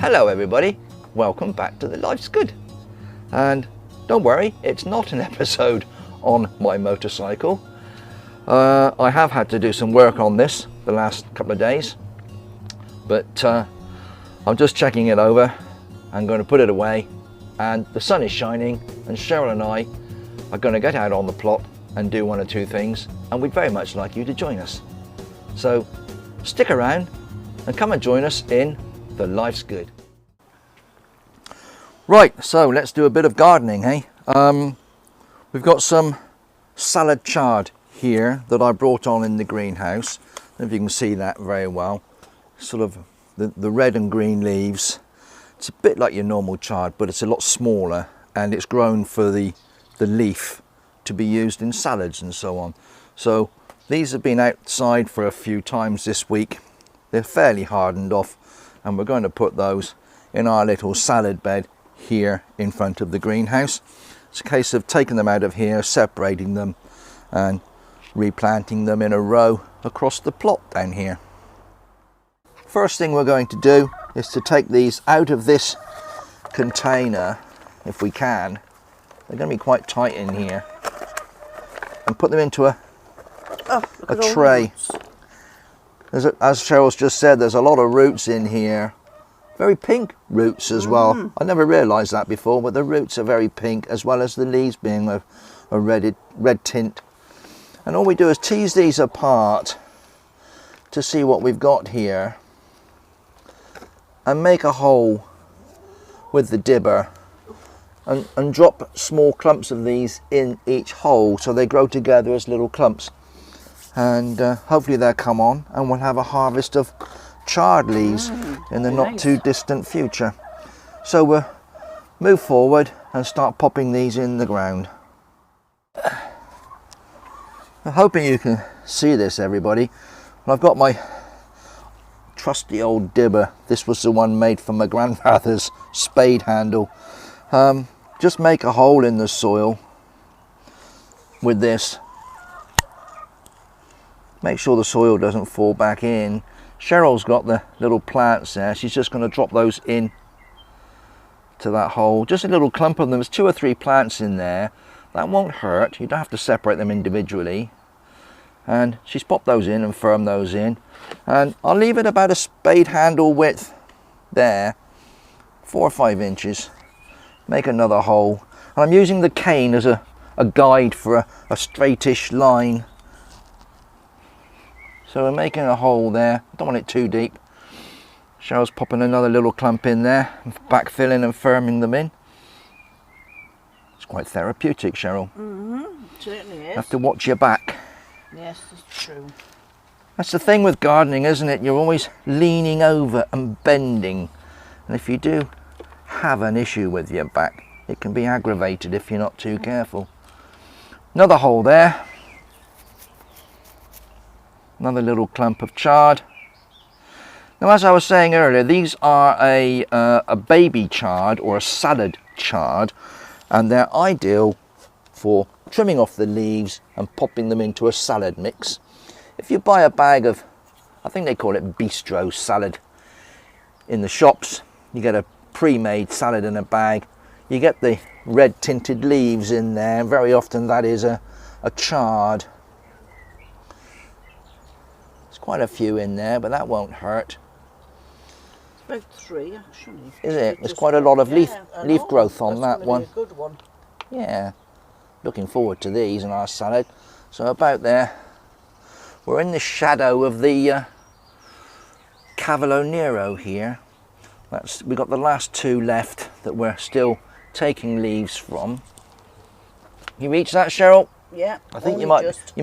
Hello everybody, welcome back to the Life's Good. And don't worry, it's not an episode on my motorcycle. I have had to do some work on this the last couple of days, but I'm just checking it over. I'm going to put it away, and the sun is shining, and Cheryl and I are going to get out on the plot and do one or two things, and we'd very much like you to join us. So stick around and come and join us in the Life's Good. Right, so let's do a bit of gardening, hey? We've got some salad chard here that I brought on in the greenhouse. I don't know if you can see that very well. Sort of the red and green leaves. It's a bit like your normal chard, but it's a lot smaller, and it's grown for the leaf to be used in salads and so on. So these have been outside for a few times this week. They're fairly hardened off, and we're going to put those in our little salad bed here in front of the greenhouse. It's a case of taking them out of here, separating them, and replanting them in a row across the plot down here. First thing we're going to do is to take these out of this container, if we can. They're going to be quite tight in here, and put them into a tray. As Cheryl's just said, there's a lot of roots in here. Very pink roots as well. I never realised that before, but the roots are very pink, as well as the leaves being a red tint. And all we do is tease these apart to see what we've got here, and make a hole with the dibber, and drop small clumps of these in each hole so they grow together as little clumps. And hopefully they'll come on, and we'll have a harvest of chard leaves in the not too distant future. So we'll move forward and start popping these in the ground. I'm hoping you can see this, everybody. I've got my trusty old dibber. This was the one made from my grandfather's spade handle. Just make a hole in the soil with this. Make sure the soil doesn't fall back in. Cheryl's got the little plants there. She's just going to drop those in to that hole. Just a little clump of them. There's 2 or 3 plants in there. That won't hurt. You don't have to separate them individually. And she's popped those in and firmed those in. And I'll leave it about a spade handle width there, 4 or 5 inches. Make another hole. And I'm using the cane as a guide for a straightish line. So we're making a hole there. Don't want it too deep. Cheryl's popping another little clump in there, backfilling and firming them in. It's quite therapeutic, Cheryl. Certainly is. You have to watch your back. Yes, it's true. That's the thing with gardening, isn't it? You're always leaning over and bending. And if you do have an issue with your back, it can be aggravated if you're not too careful. Another hole there. Another little clump of chard. Now, as I was saying earlier, these are a baby chard or a salad chard, and they're ideal for trimming off the leaves and popping them into a salad mix. If you buy a bag of, I think they call it bistro salad in the shops, you get a pre-made salad in a bag, you get the red tinted leaves in there, and very often that is a chard. Quite a few in there, but that won't hurt. It's about 3 actually. Is it? There's quite a lot of leaf growth on that one. Be a good one. Yeah. Looking forward to these in our salad. So about there. We're in the shadow of the Cavolo Nero here. We've got the last 2 left that we're still taking leaves from. You reach that, Cheryl? Yeah. I think you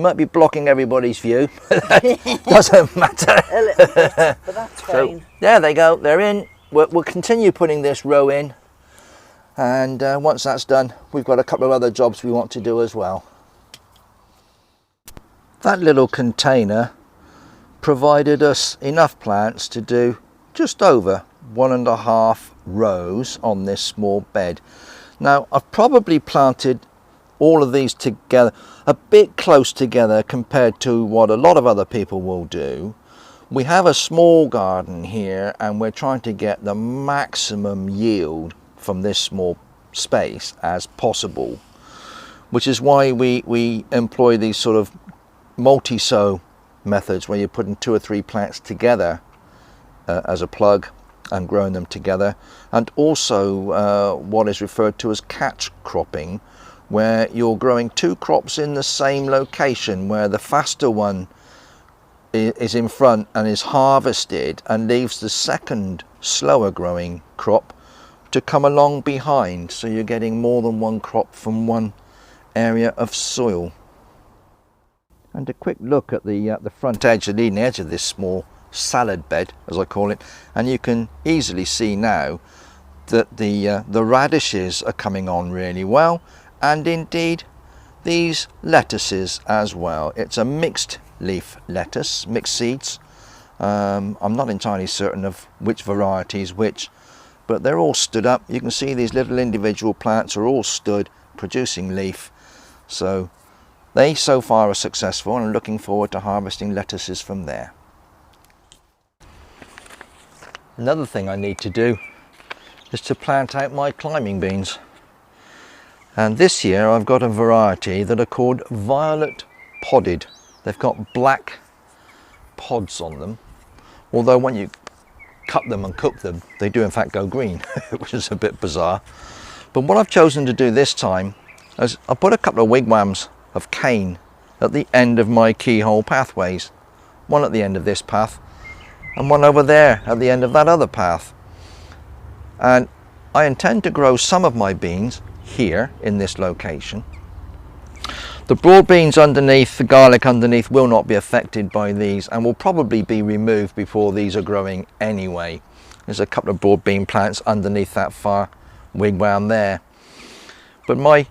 might be blocking everybody's view. Doesn't matter. A little bit, but that's fine. So, there they go. They're in. We'll continue putting this row in, and once that's done, we've got a couple of other jobs we want to do as well. That little container provided us enough plants to do just over 1.5 rows on this small bed. Now, I've probably planted all of these together a bit close together compared to what a lot of other people will do. We have a small garden here and we're trying to get the maximum yield from this small space as possible, which is why we employ these sort of multi-sow methods where you're putting 2 or 3 plants together as a plug and growing them together, and also what is referred to as catch cropping, where you're growing 2 crops in the same location, where the faster one is in front and is harvested and leaves the second slower growing crop to come along behind, so you're getting more than 1 crop from one area of soil. And a quick look at the front edge, the leading edge of this small salad bed, as I call it, and you can easily see now that the radishes are coming on really well, and indeed these lettuces as well. It's a mixed leaf lettuce, mixed seeds. I'm not entirely certain of which variety is which, but they're all stood up. You can see these little individual plants are all stood producing leaf, so they so far are successful, and I'm looking forward to harvesting lettuces from there. Another thing I need to do is to plant out my climbing beans, and this year I've got a variety that are called violet podded. They've got black pods on them, although when you cut them and cook them they do in fact go green, which is a bit bizarre. But what I've chosen to do this time is I put a couple of wigwams of cane at the end of my keyhole pathways, one at the end of this path and one over there at the end of that other path, and I intend to grow some of my beans here in this location. The broad beans underneath, the garlic underneath, will not be affected by these and will probably be removed before these are growing anyway. There's a couple of broad bean plants underneath that far wigwam there. But my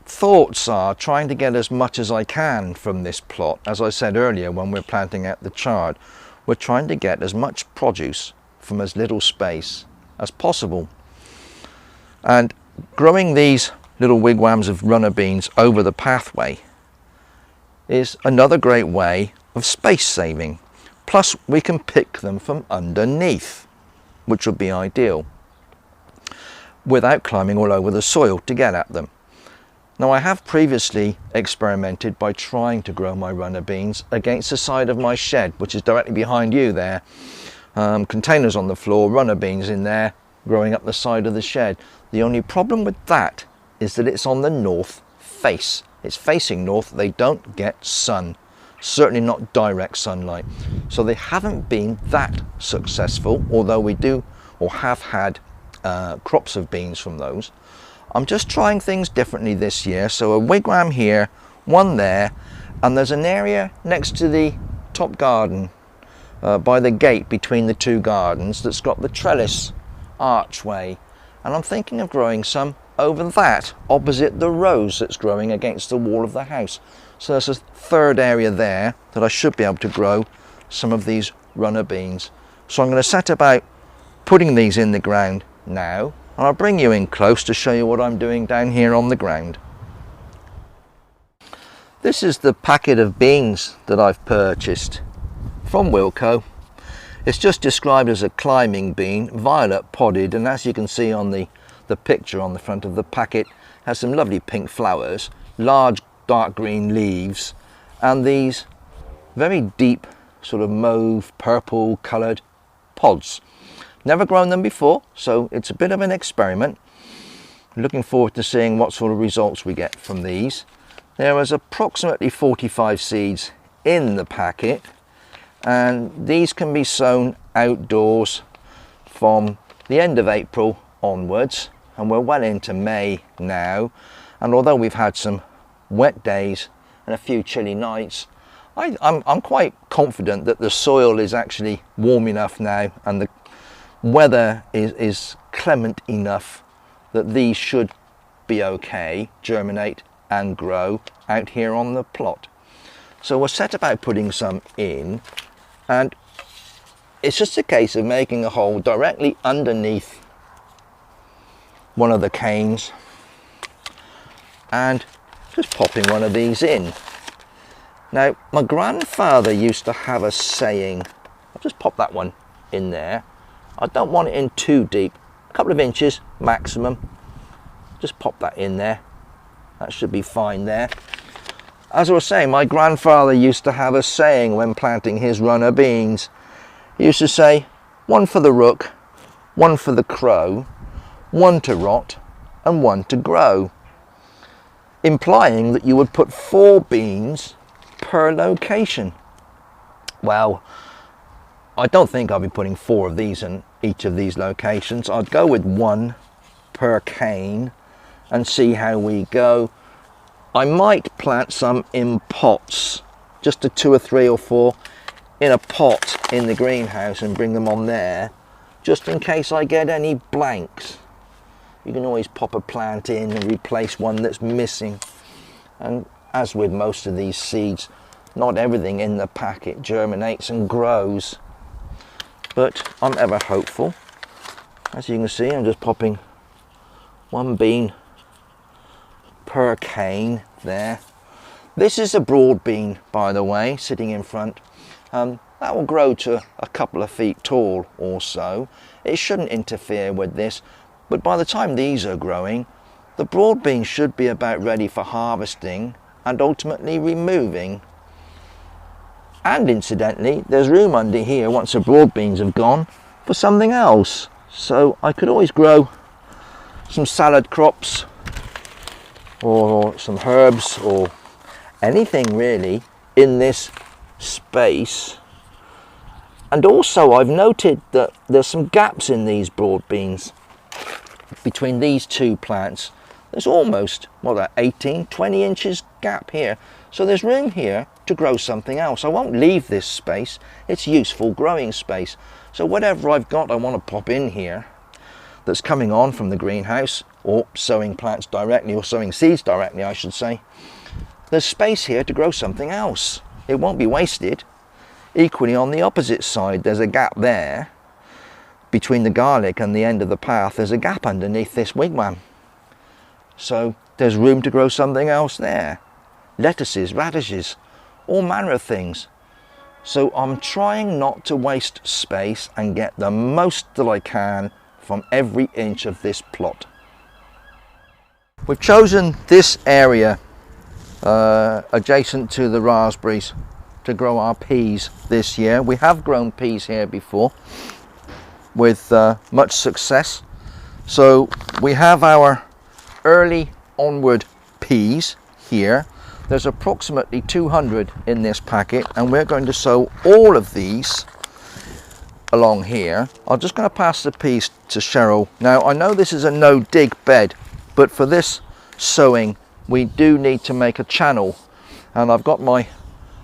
thoughts are trying to get as much as I can from this plot. As I said earlier, when we're planting out the chard, we're trying to get as much produce from as little space as possible. And growing these little wigwams of runner beans over the pathway is another great way of space saving. Plus we can pick them from underneath, which would be ideal, without climbing all over the soil to get at them. Now, I have previously experimented by trying to grow my runner beans against the side of my shed, which is directly behind you there. Containers on the floor, runner beans in there, growing up the side of the shed. The only problem with that is that it's on the north face. It's facing north. They don't get sun, certainly not direct sunlight. So they haven't been that successful, although we do or have had crops of beans from those. I'm just trying things differently this year. So a wigwam here, one there, and there's an area next to the top garden by the gate between the 2 gardens that's got the trellis archway, and I'm thinking of growing some over that opposite the rose that's growing against the wall of the house. So there's a 3rd area there that I should be able to grow some of these runner beans. So I'm going to set about putting these in the ground now, and I'll bring you in close to show you what I'm doing down here on the ground. This is the packet of beans that I've purchased from Wilko. It's just described as a climbing bean, violet podded, and as you can see on the picture on the front of the packet, has some lovely pink flowers, large dark green leaves, and these very deep sort of mauve purple coloured pods. Never grown them before, so it's a bit of an experiment. Looking forward to seeing what sort of results we get from these. There is approximately 45 seeds in the packet, and these can be sown outdoors from the end of April onwards, and we're well into May now, and although we've had some wet days and a few chilly nights, I'm quite confident that the soil is actually warm enough now and the weather is clement enough that these should be okay, germinate and grow out here on the plot. So we'll set about putting some in, and it's just a case of making a hole directly underneath one of the canes and just popping one of these in. Now, my grandfather used to have a saying just pop that one in there. I don't want it in too deep, a couple of inches maximum. Just pop that in there. That should be fine there. As I was saying, my grandfather used to have a saying when planting his runner beans. He used to say, one for the rook, one for the crow, one to rot and one to grow, implying that you would put 4 beans per location. Well, I don't think I'll be putting 4 of these in each of these locations. I'd go with 1 per cane and see how we go. I might plant some in pots, just a 2 or 3 or 4 in a pot in the greenhouse and bring them on there, just in case I get any blanks. You can always pop a plant in and replace one that's missing. And as with most of these seeds, not everything in the packet germinates and grows, but I'm ever hopeful. As you can see, I'm just popping 1 bean per cane there. This is a broad bean, by the way, sitting in front. That will grow to a couple of feet tall or so. It shouldn't interfere with this, but by the time these are growing, the broad beans should be about ready for harvesting and ultimately removing. And incidentally, there's room under here, once the broad beans have gone, for something else. So I could always grow some salad crops or some herbs or anything really in this space. And also I've noted that there's some gaps in these broad beans. Between these 2 plants, there's almost, well, that 18, 20 inches gap here. So there's room here to grow something else. I won't leave this space. It's useful growing space. So whatever I've got I want to pop in here that's coming on from the greenhouse, or sowing plants directly, or sowing seeds directly I should say, there's space here to grow something else. It won't be wasted. Equally on the opposite side, there's a gap there. Between the garlic and the end of the path, there's a gap underneath this wigwam. So there's room to grow something else there. Lettuces, radishes, all manner of things. So I'm trying not to waste space and get the most that I can from every inch of this plot. We've chosen this area adjacent to the raspberries to grow our peas this year. We have grown peas here before with much success. So we have our early onward peas here. There's approximately 200 in this packet, and we're going to sow all of these along here. I'm just going to pass the peas to Cheryl. Now I know this is a no dig bed, but for this sowing we do need to make a channel, and I've got my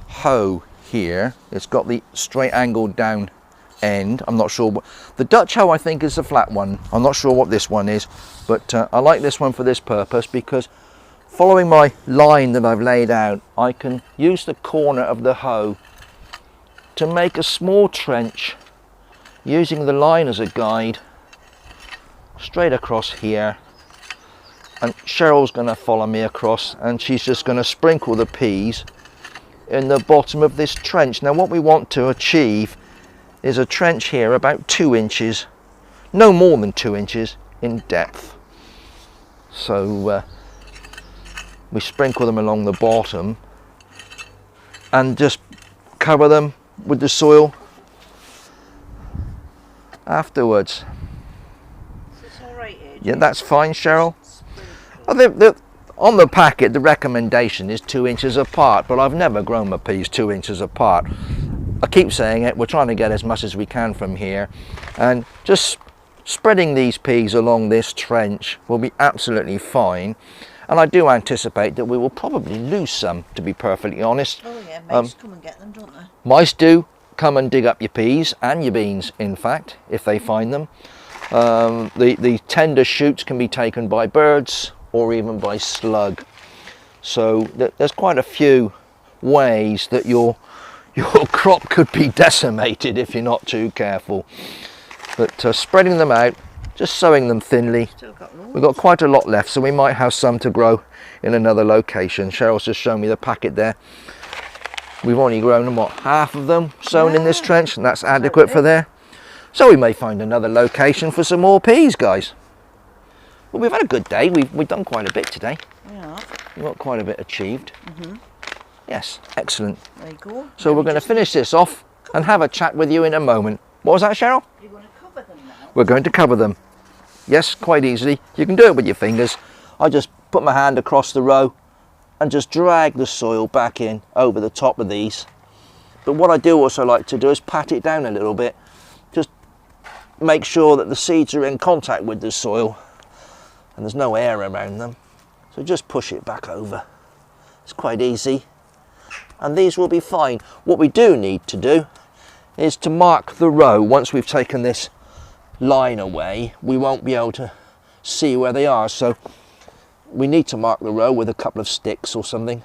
hoe here. It's got the straight angled down end. I'm not sure what the Dutch hoe, I think, is the flat one. I'm not sure what this one is, but I like this one for this purpose, because following my line that I've laid out, I can use the corner of the hoe to make a small trench using the line as a guide straight across here. And Cheryl's going to follow me across, and she's just going to sprinkle the peas in the bottom of this trench. Now what we want to achieve is a trench here about 2 inches, no more than 2 inches in depth. So we sprinkle them along the bottom and just cover them with the soil afterwards. Is this all right, AJ? Yeah, that's fine, Cheryl. On the packet the recommendation is 2 inches apart, but I've never grown my peas 2 inches apart. I keep saying it, we're trying to get as much as we can from here, and just spreading these peas along this trench will be absolutely fine. And I do anticipate that we will probably lose some, to be perfectly honest. Oh yeah, mice come and get them, don't they? Mice do come and dig up your peas and your beans, in fact, if they find them. The tender shoots can be taken by birds or even by slug. So there's quite a few ways that your crop could be decimated if you're not too careful. But spreading them out, just sowing them thinly. Still got loads. We've got quite a lot left, so we might have some to grow in another location. Cheryl's just shown me the packet there. We've only grown, what, half of them sown in this trench, and that's adequate for there. So we may find another location for some more peas, guys. Well, we've had a good day. We've done quite a bit today. Yeah. We've got quite a bit achieved. Yes, excellent. There you go. So we're going to finish this off and have a chat with you in a moment. What was that, Cheryl? You're going to cover them now. We're going to cover them. Yes, quite easily. You can do it with your fingers. I just put my hand across the row and just drag the soil back in over the top of these. But what I do also like to do is pat it down a little bit. Just make sure that the seeds are in contact with the soil and there's no air around them. So just push it back over. It's quite easy. And these will be fine. What we do need to do is to mark the row. Once we've taken this line away, we won't be able to see where they are. So we need to mark the row with a couple of sticks or something.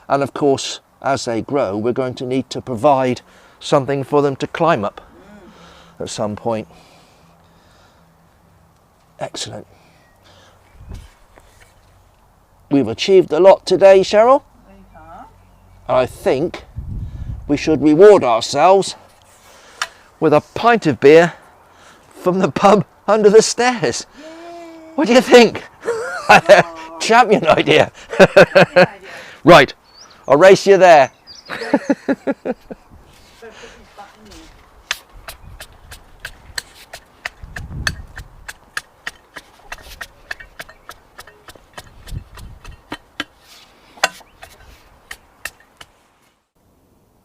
And of course, as they grow, we're going to need to provide something for them to climb up at some point. Excellent. We've achieved a lot today, Cheryl. And I think we should reward ourselves with a pint of beer from the pub under the stairs. Yay. What do you think? Champion idea. Right, I'll race you there.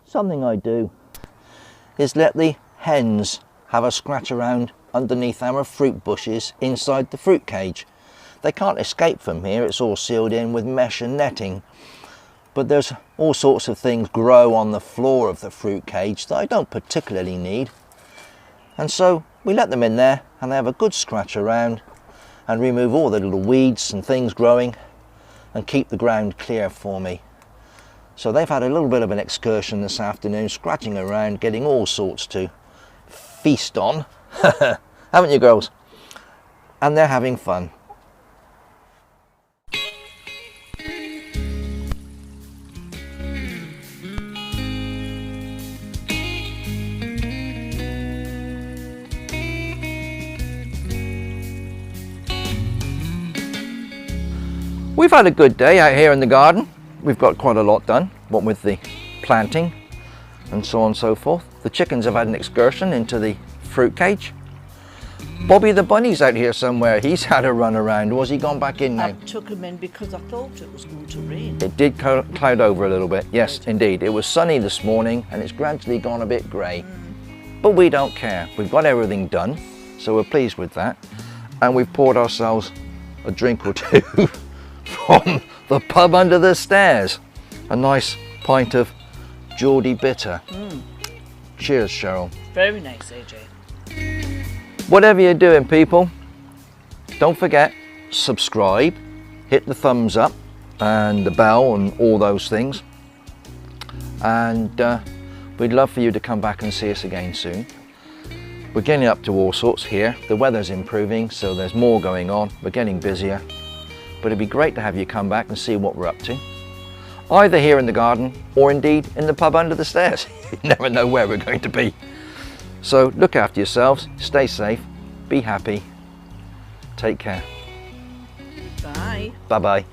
Something I do is let the hens have a scratch around underneath our fruit bushes inside the fruit cage. They can't escape from here, it's all sealed in with mesh and netting. But there's all sorts of things grow on the floor of the fruit cage that I don't particularly need. And so we let them in there and they have a good scratch around and remove all the little weeds and things growing and keep the ground clear for me. So they've had a little bit of an excursion this afternoon, scratching around, getting all sorts to feast on, haven't you girls? And they're having fun. We've had a good day out here in the garden. We've got quite a lot done, what with the planting and so on and so forth. The chickens have had an excursion into the fruit cage. Bobby the bunny's out here somewhere. He's had a run around. Was he gone back in now? I took him in because I thought it was going to rain. It did cloud over a little bit. Yes, indeed. It was sunny this morning and it's gradually gone a bit grey. But we don't care. We've got everything done, so we're pleased with that. And we've poured ourselves a drink or two from the pub under the stairs. A nice pint of Geordie bitter. Cheers, Cheryl. Very nice, AJ. Whatever you're doing, people, don't forget, subscribe, hit the thumbs up and the bell and all those things. And we'd love for you to come back and see us again soon. We're getting up to all sorts here. The weather's improving, so there's more going on. We're getting busier. But it'd be great to have you come back and see what we're up to. Either here in the garden or indeed in the pub under the stairs. You never know where we're going to be. So look after yourselves, stay safe, be happy, take care. Bye. Bye-bye.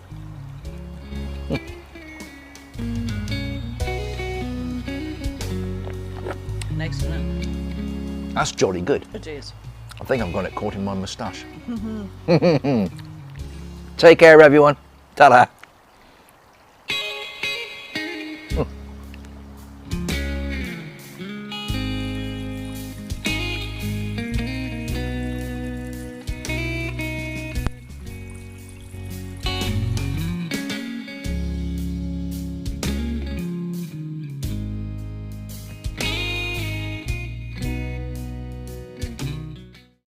Nice, isn't it? That's jolly good. It is. I think I've got it caught in my moustache. Take care, everyone. Ta-da.